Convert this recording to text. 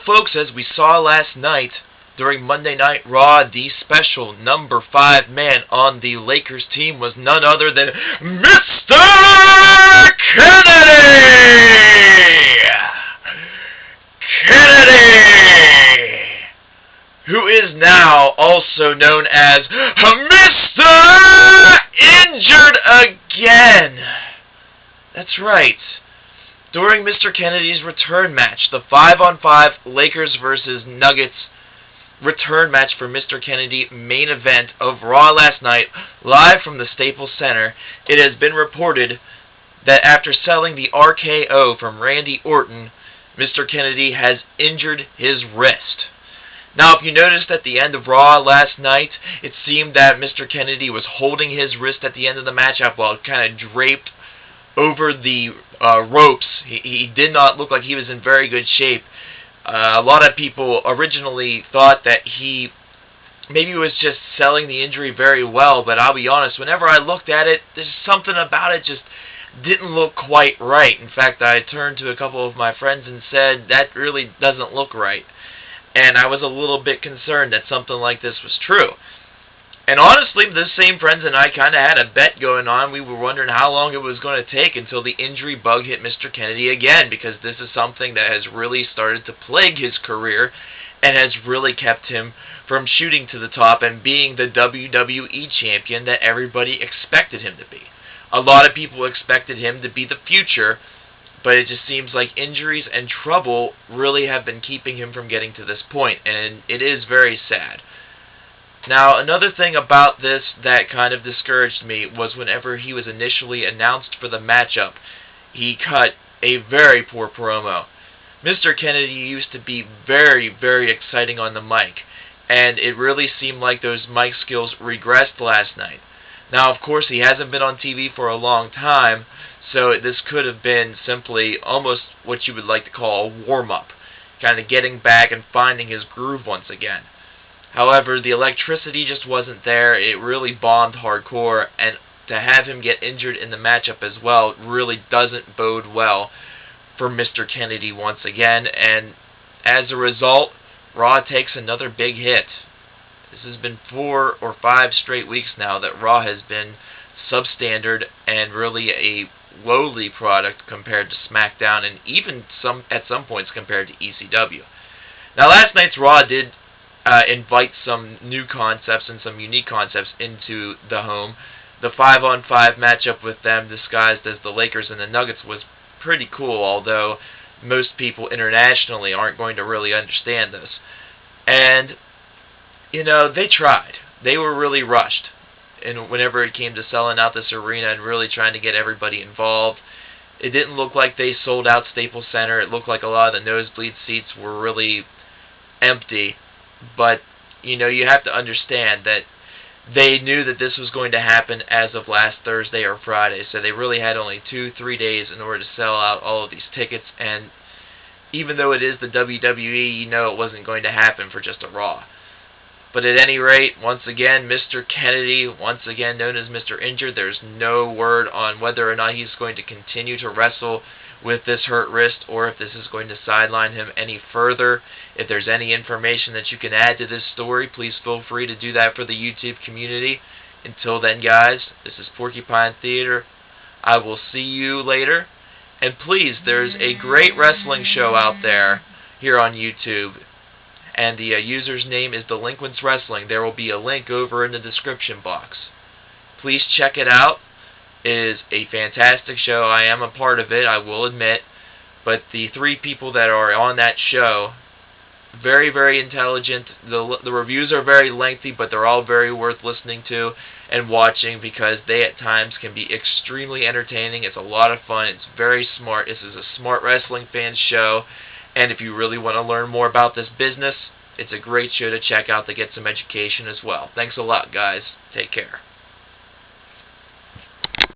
Well, folks, as we saw last night during Monday Night Raw, the special number 5 man on the Lakers team was none other than Mr. Kennedy, who is now also known as Mr. Injured Again. That's right. During Mr. Kennedy's return match, the 5-on-5 Lakers vs. Nuggets return match for Mr. Kennedy main event of Raw last night, live from the Staples Center, it has been reported that after selling the RKO from Randy Orton, Mr. Kennedy has injured his wrist. Now, if you noticed at the end of Raw last night, it seemed that Mr. Kennedy was holding his wrist at the end of the match while kind of draped over the ropes. He did not look like he was in very good shape. A lot of people originally thought that he maybe was just selling the injury very well, but I'll be honest, whenever I looked at it, there's something about it just didn't look quite right. In fact, I turned to a couple of my friends and said, that really doesn't look right. And I was a little bit concerned that something like this was true. And honestly, the same friends and I kind of had a bet going on. We were wondering how long it was going to take until the injury bug hit Mr. Kennedy again, because this is something that has really started to plague his career and has really kept him from shooting to the top and being the WWE champion that everybody expected him to be. A lot of people expected him to be the future, but it just seems like injuries and trouble really have been keeping him from getting to this point, and it is very sad. Now, another thing about this that kind of discouraged me was whenever he was initially announced for the matchup, he cut a very poor promo. Mr. Kennedy used to be very, very exciting on the mic, and it really seemed like those mic skills regressed last night. Now, of course, he hasn't been on TV for a long time, so this could have been simply almost what you would like to call a warm-up, kind of getting back and finding his groove once again. However, the electricity just wasn't there. It really bombed hardcore, and to have him get injured in the matchup as well really doesn't bode well for Mr. Kennedy once again, and as a result, Raw takes another big hit. This has been 4 or 5 straight weeks now that Raw has been substandard and really a lowly product compared to SmackDown, and even at some points compared to ECW. Now, last night's Raw did invite some new concepts and some unique concepts into the home. The 5-on-5 matchup with them disguised as the Lakers and the Nuggets was pretty cool, although most people internationally aren't going to really understand this. And, you know, they tried. They were really rushed. And whenever it came to selling out this arena and really trying to get everybody involved, it didn't look like they sold out Staples Center. It looked like a lot of the nosebleed seats were really empty. But, you know, you have to understand that they knew that this was going to happen as of last Thursday or Friday, so they really had only 2-3 days in order to sell out all of these tickets, and even though it is the WWE, you know it wasn't going to happen for just a Raw. But at any rate, once again, Mr. Kennedy, once again known as Mr. Injured, there's no word on whether or not he's going to continue to wrestle with this hurt wrist, or if this is going to sideline him any further. If there's any information that you can add to this story, please feel free to do that for the YouTube community. Until then, guys, this is Porcupine Theater. I will see you later. And please, there's a great wrestling show out there here on YouTube, and the user's name is Delinquents Wrestling. There will be a link over in the description box. Please check it out. It is a fantastic show. I am a part of it, I will admit. But the 3 people that are on that show, very, very intelligent. The reviews are very lengthy, but they're all very worth listening to and watching, because they at times can be extremely entertaining. It's a lot of fun. It's very smart. This is a smart wrestling fan show. And if you really want to learn more about this business, it's a great show to check out to get some education as well. Thanks a lot, guys. Take care.